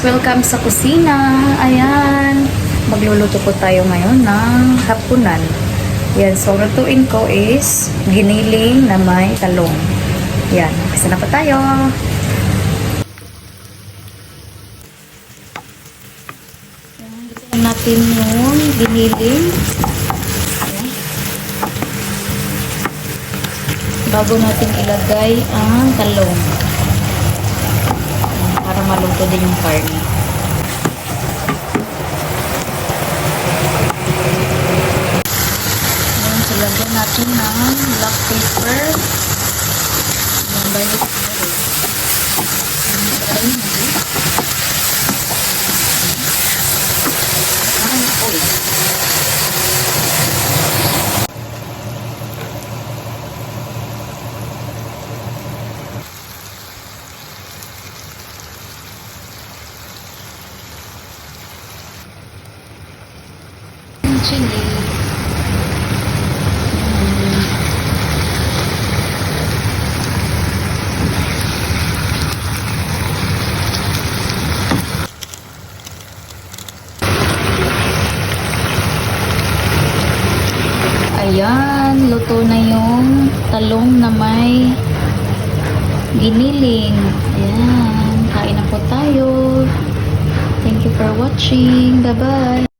Welcome sa kusina. Ayan. Magluluto po tayo ngayon ng hapunan. Yan. So, lutuin ko is giniling na may talong. Yan. Isa na pa tayo. Yan. Lutuin natin yung giniling. Ayan. Bago natin ilagay ang talong. Para maluto din yung karne. Ayan, so lagyan natin ng black pepper. Ayan, bayo ko rin. Ayan, oil. Chili. Ayan, luto na yung talong na may giniling. Ayan, kain na po tayo. Thank you for watching. Bye-bye.